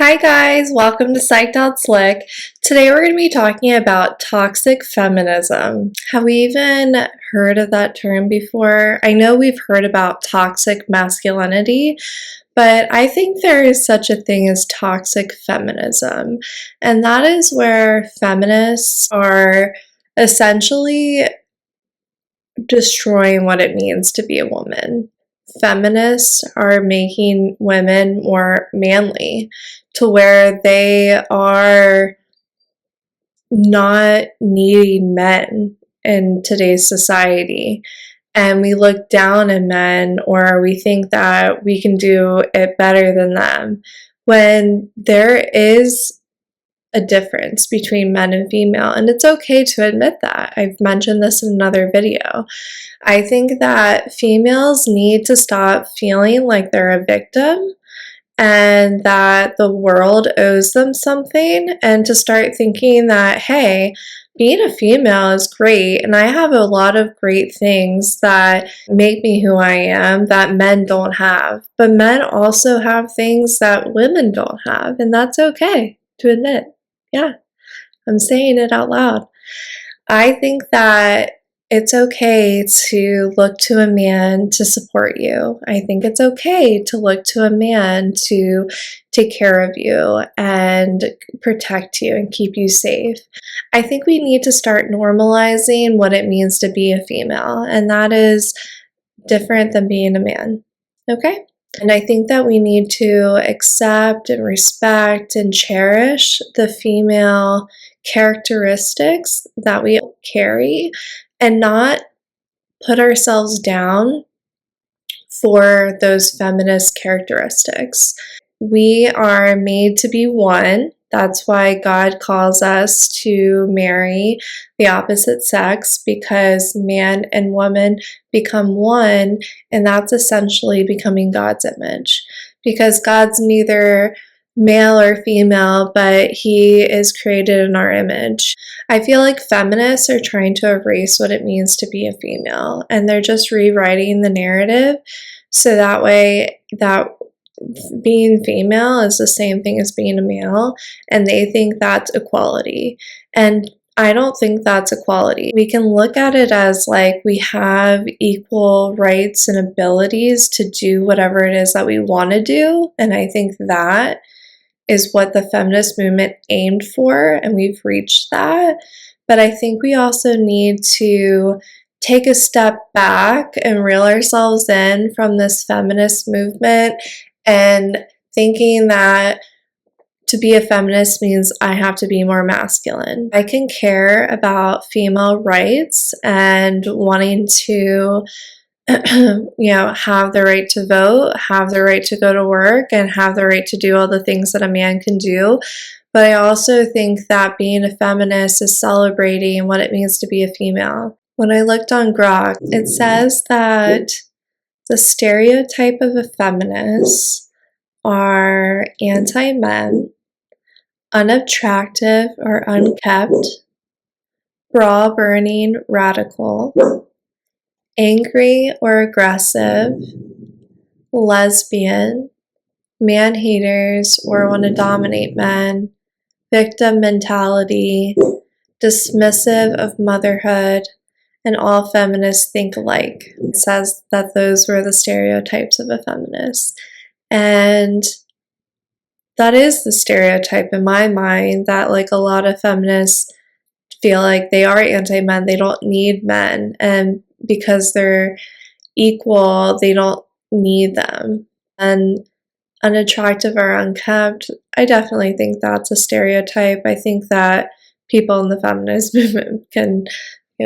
Hi guys, welcome to Psyched Out Slick. Today we're going to be talking about toxic feminism. Have we even heard of that term before? I know we've heard about toxic masculinity, but I think there is such a thing as toxic feminism. And that is where feminists are essentially destroying what it means to be a woman. Feminists are making women more manly to where they are not needing men in today's society. And we look down on men, or we think that we can do it better than them, when there is a difference between men and female, and it's okay to admit that. I've mentioned this in another video. I think that females need to stop feeling like they're a victim and that the world owes them something, and to start thinking that, hey, being a female is great, and I have a lot of great things that make me who I am that men don't have. But men also have things that women don't have, and that's okay to admit. Yeah, I'm saying it out loud. I think that it's okay to look to a man to support you. I think it's okay to look to a man to take care of you and protect you and keep you safe. I think we need to start normalizing what it means to be a female, and that is different than being a man. Okay? And I think that we need to accept and respect and cherish the female characteristics that we carry and not put ourselves down for those feminist characteristics. We are made to be one. That's why God calls us to marry the opposite sex, because man and woman become one, and that's essentially becoming God's image. Because God's neither male or female, but He is created in our image. I feel like feminists are trying to erase what it means to be a female, and they're just rewriting the narrative so that way that being female is the same thing as being a male, and they think that's equality. And I don't think that's equality. We can look at it as like we have equal rights and abilities to do whatever it is that we want to do, and I think that is what the feminist movement aimed for, and we've reached that. But I think we also need to take a step back and reel ourselves in from this feminist movement and thinking that to be a feminist means I have to be more masculine. I can care about female rights and wanting to have the right to vote, have the right to go to work, and have the right to do all the things that a man can do. But I also think that being a feminist is celebrating what it means to be a female. When I looked on Grok, it says that the stereotype of a feminist are anti-men, unattractive or unkept, bra-burning radical, angry or aggressive, lesbian, man-haters or want to dominate men, victim mentality, dismissive of motherhood, and all feminists think alike. It says that those were the stereotypes of a feminist. And that is the stereotype in my mind, that like a lot of feminists feel like they are anti-men, they don't need men, and because they're equal, they don't need them. And unattractive or unkept, I definitely think that's a stereotype. I think that people in the feminist movement can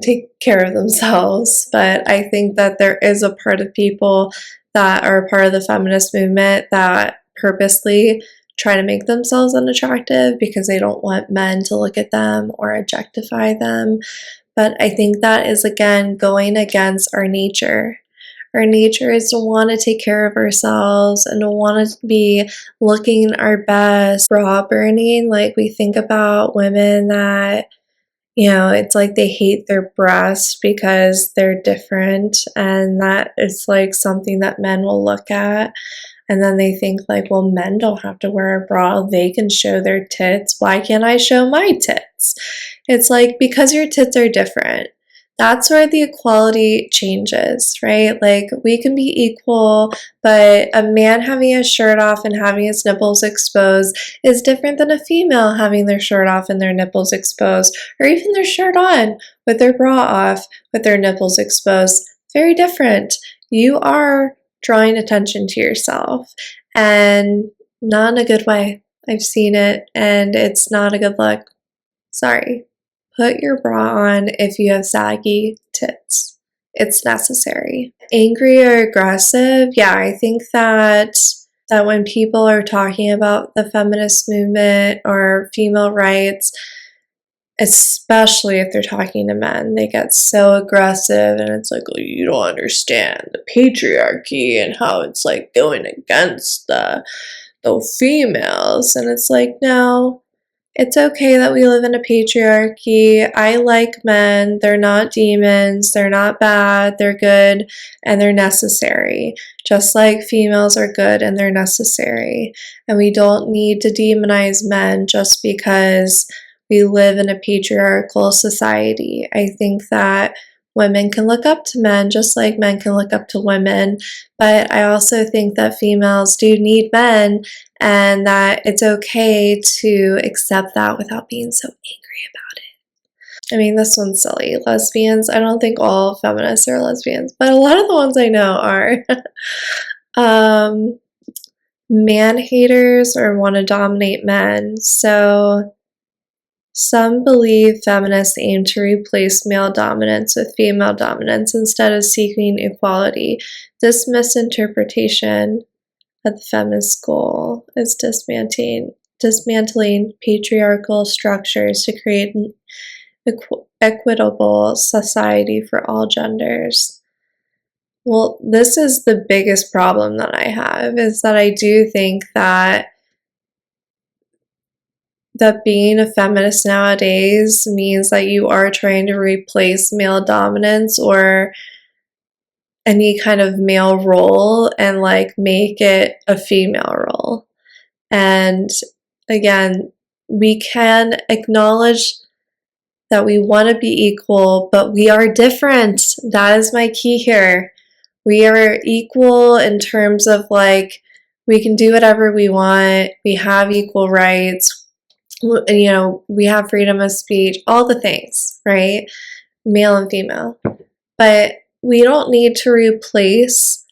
take care of themselves, but I think that there is a part of people that are part of the feminist movement that purposely try to make themselves unattractive because they don't want men to look at them or objectify them. But I think that is, again, going against our nature. Our nature is to want to take care of ourselves and to want to be looking our best, bra burning. Like, we think about women that, it's like they hate their breasts because they're different, and that it's like something that men will look at. And then they think like, well, men don't have to wear a bra. They can show their tits. Why can't I show my tits? It's like, because your tits are different. That's where the equality changes, right? Like, we can be equal, but a man having his shirt off and having his nipples exposed is different than a female having their shirt off and their nipples exposed, or even their shirt on with their bra off with their nipples exposed. Very different. You are drawing attention to yourself, and not in a good way. I've seen it, and it's not a good look. Sorry. Put your bra on if you have saggy tits. It's necessary. Angry or aggressive, yeah, I think that when people are talking about the feminist movement or female rights, especially if they're talking to men, they get so aggressive, and it's like, oh, you don't understand the patriarchy and how it's like going against the females. And it's like, no, it's okay that we live in a patriarchy. I like men. They're not demons. They're not bad. They're good and they're necessary. Just like females are good and they're necessary. And we don't need to demonize men just because we live in a patriarchal society. I think that women can look up to men just like men can look up to women. But I also think that females do need men, and that it's okay to accept that without being so angry about it. I mean, this one's silly. Lesbians, I don't think all feminists are lesbians, but a lot of the ones I know are. Man haters or want to dominate men. So some believe feminists aim to replace male dominance with female dominance instead of seeking equality. This misinterpretation of the feminist goal is dismantling patriarchal structures to create an equitable society for all genders. Well, this is the biggest problem that I have, is that I do think that being a feminist nowadays means that you are trying to replace male dominance or any kind of male role and like make it a female role. And again, we can acknowledge that we want to be equal, but we are different. That is my key here. We are equal in terms of like, we can do whatever we want. We have equal rights. You know, we have freedom of speech, all the things, right? Male and female. But we don't need to replace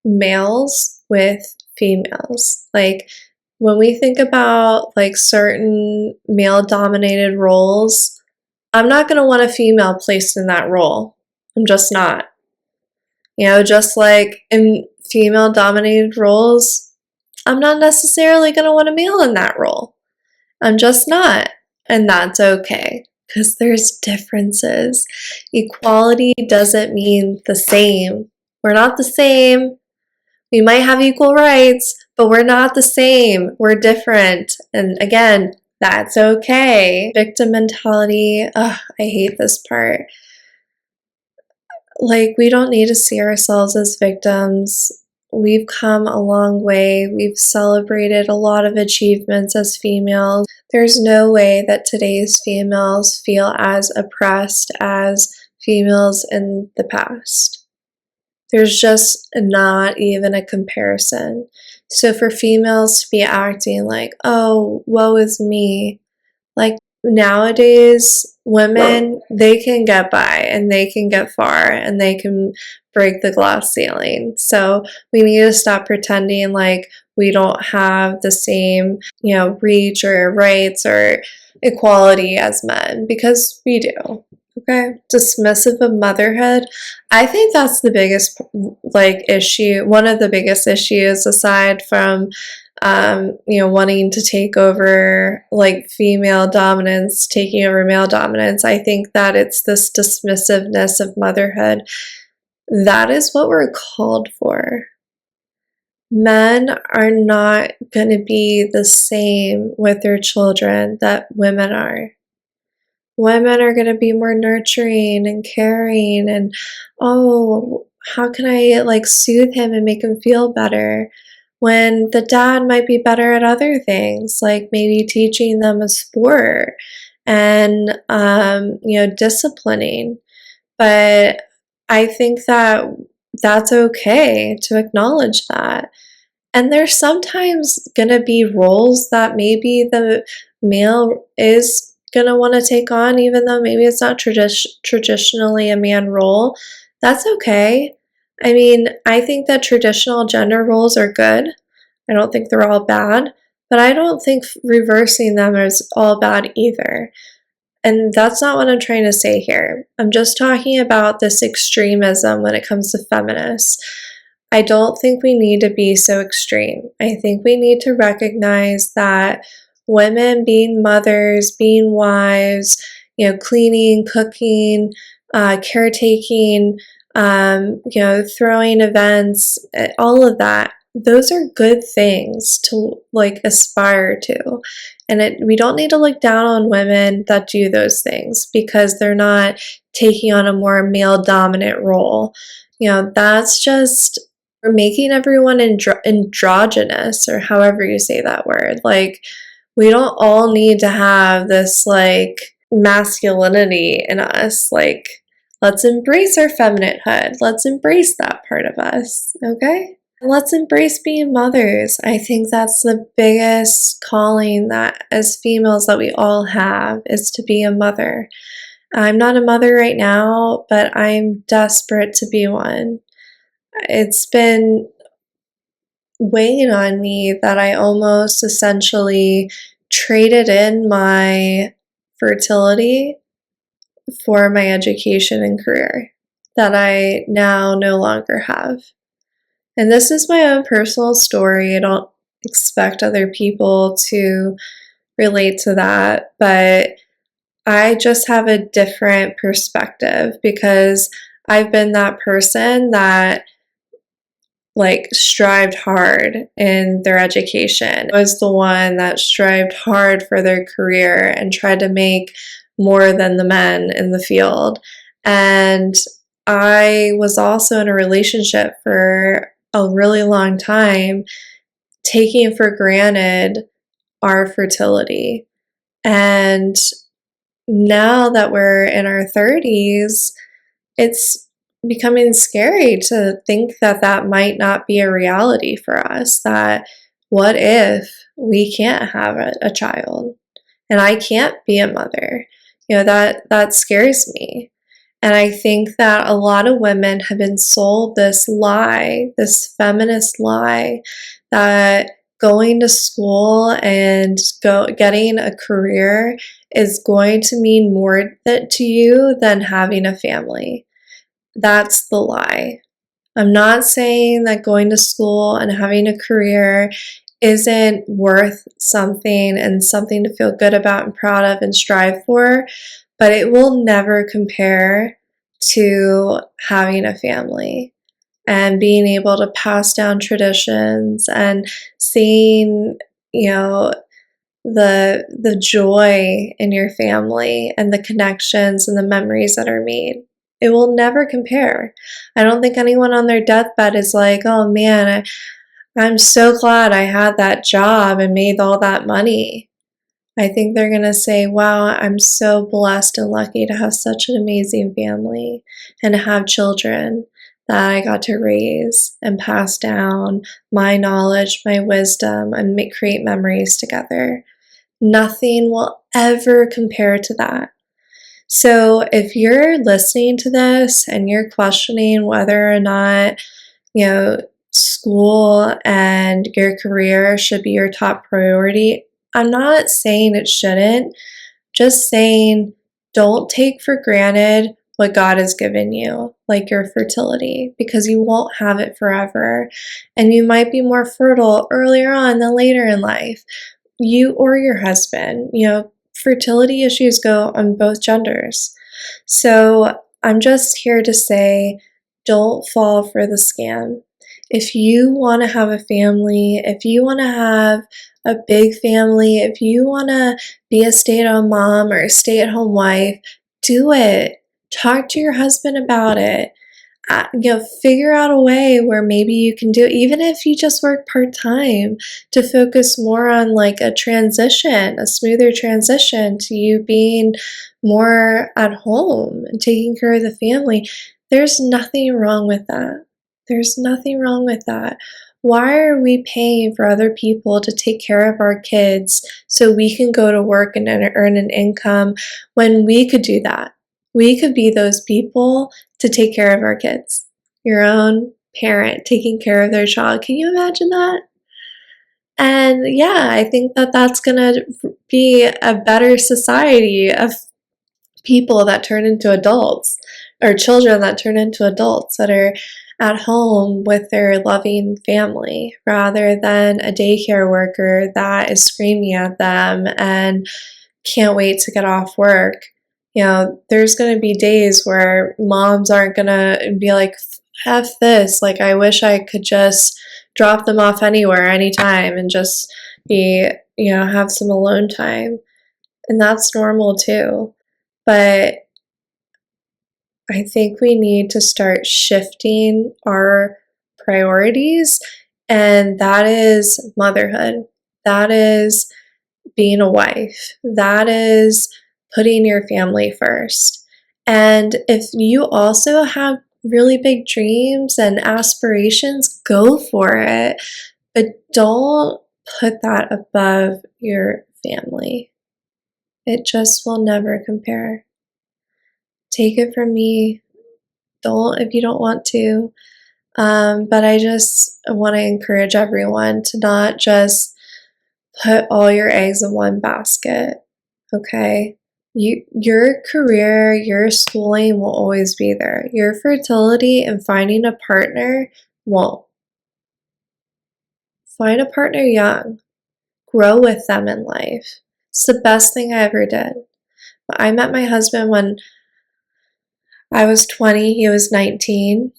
males with females. Like, when we think about like certain male dominated roles, I'm not going to want a female placed in that role. I'm just not. You know, just like in female dominated roles, I'm not necessarily going to want a male in that role. I'm just not. And that's okay, because there's differences. Equality doesn't mean the same. We're not the same. We might have equal rights, but we're not the same. We're different. And again, that's okay. Victim mentality. Ugh, I hate this part. Like, we don't need to see ourselves as victims. We've come a long way. We've celebrated a lot of achievements as females. There's no way that today's females feel as oppressed as females in the past. There's just not even a comparison. So for females to be acting like, oh, woe is me, like nowadays, women, they can get by and they can get far and they can break the glass ceiling. So we need to stop pretending like we don't have the same, you know, reach or rights or equality as men, because we do. Okay, dismissive of motherhood. I think that's the biggest like issue, one of the biggest issues, aside from you know, wanting to take over like female dominance, taking over male dominance. I think that it's this dismissiveness of motherhood. That is what we're called for. Men are not going to be the same with their children that women are. Women are going to be more nurturing and caring and, oh, how can I like soothe him and make him feel better? when the dad might be better at other things, like maybe teaching them a sport and, disciplining. But I think that that's okay to acknowledge that. And there's sometimes gonna be roles that maybe the male is gonna want to take on, even though maybe it's not traditionally a man role. That's okay. I mean, I think that traditional gender roles are good. I don't think they're all bad, but I don't think reversing them is all bad either. And that's not what I'm trying to say here. I'm just talking about this extremism when it comes to feminists. I don't think we need to be so extreme. I think we need to recognize that women being mothers, being wives, cleaning, cooking, caretaking, throwing events, all of that, those are good things to like aspire to. And we don't need to look down on women that do those things because they're not taking on a more male dominant role. That's just, we're making everyone androgynous, or however you say that word. Like, we don't all need to have this like masculinity in us. Like, let's embrace our femininatehood. Let's embrace that part of us, okay? Let's embrace being mothers. I think that's the biggest calling that as females that we all have, is to be a mother. I'm not a mother right now, but I'm desperate to be one. It's been weighing on me that I almost essentially traded in my fertility for my education and career that I now no longer have. And this is my own personal story. I don't expect other people to relate to that, but I just have a different perspective because I've been that person that like strived hard in their education. I was the one that strived hard for their career and tried to make more than the men in the field. And I was also in a relationship for a really long time, taking for granted our fertility. And now that we're in our 30s, it's becoming scary to think that that might not be a reality for us. That what if we can't have a child and I can't be a mother? That scares me. And I think that a lot of women have been sold this lie, this feminist lie, that going to school and getting a career is going to mean more to you than having a family. That's the lie. I'm not saying that going to school and having a career isn't worth something and something to feel good about and proud of and strive for, but it will never compare to having a family and being able to pass down traditions and seeing, the joy in your family and the connections and the memories that are made. It will never compare. I don't think anyone on their deathbed is like, oh man, I'm so glad I had that job and made all that money. I think they're going to say, wow, I'm so blessed and lucky to have such an amazing family and to have children that I got to raise and pass down my knowledge, my wisdom, and create memories together. Nothing will ever compare to that. So if you're listening to this and you're questioning whether or not, school and your career should be your top priority, I'm not saying it shouldn't, just saying don't take for granted what God has given you, like your fertility, because you won't have it forever. And you might be more fertile earlier on than later in life. You or your husband, fertility issues go on both genders. So I'm just here to say, don't fall for the scam. If you want to have a family, if you want to have a big family, if you want to be a stay-at-home mom or a stay-at-home wife, do it. Talk to your husband about it. figure out a way where maybe you can do, even if you just work part-time, to focus more on like a transition, a smoother transition to you being more at home and taking care of the family. There's nothing wrong with that. There's nothing wrong with that. Why are we paying for other people to take care of our kids so we can go to work and earn an income when we could do that? We could be those people to take care of our kids. Your own parent taking care of their child. Can you imagine that? And yeah, I think that that's going to be a better society of people that turn into adults, or children that turn into adults that are at home with their loving family, rather than a daycare worker that is screaming at them and can't wait to get off work. There's going to be days where moms aren't going to be like, F this, like I wish I could just drop them off anywhere, anytime, and just be, have some alone time. And that's normal too. But I think we need to start shifting our priorities, and that is motherhood. That is being a wife. That is putting your family first. And if you also have really big dreams and aspirations, go for it. But don't put that above your family. It just will never compare. Take it from me. Don't if you don't want to. But I just want to encourage everyone to not just put all your eggs in one basket. Okay? Your career, your schooling will always be there. Your fertility and finding a partner won't. Find a partner young. Grow with them in life. It's the best thing I ever did. I met my husband when I was 20, he was 19,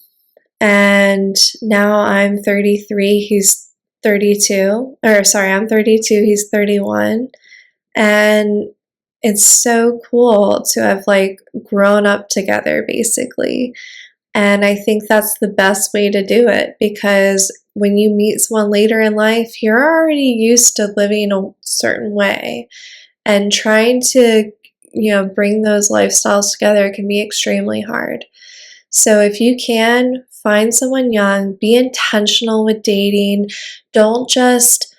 and now I'm 33, he's 32, or sorry, I'm 32, he's 31, and it's so cool to have like grown up together basically. And I think that's the best way to do it, because when you meet someone later in life, you're already used to living a certain way, and trying to bring those lifestyles together can be extremely hard. So if you can, find someone young, be intentional with dating. Don't just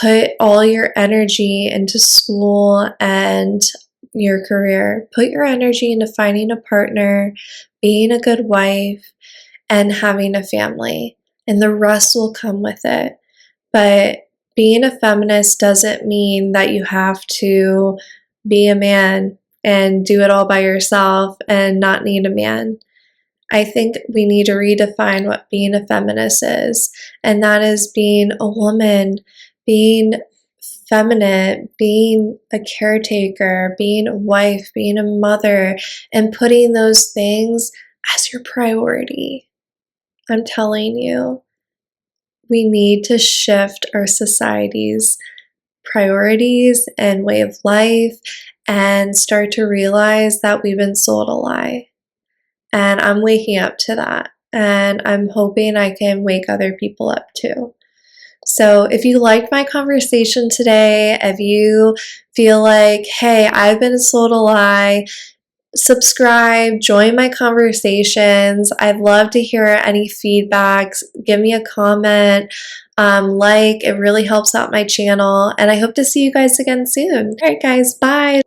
put all your energy into school and your career. Put your energy into finding a partner, being a good wife, and having a family, and the rest will come with it. But being a feminist doesn't mean that you have to be a man and do it all by yourself and not need a man. I think we need to redefine what being a feminist is, and that is being a woman, being feminine, being a caretaker, being a wife, being a mother, and putting those things as your priority. I'm telling you, we need to shift our society's priorities and way of life and start to realize that we've been sold a lie. And I'm waking up to that, and I'm hoping I can wake other people up too. So if you liked my conversation today, if you feel like, hey, I've been sold a lie, subscribe, join my conversations. I'd love to hear any feedbacks. Give me a comment, it really helps out my channel. And I hope to see you guys again soon. All right, guys, bye.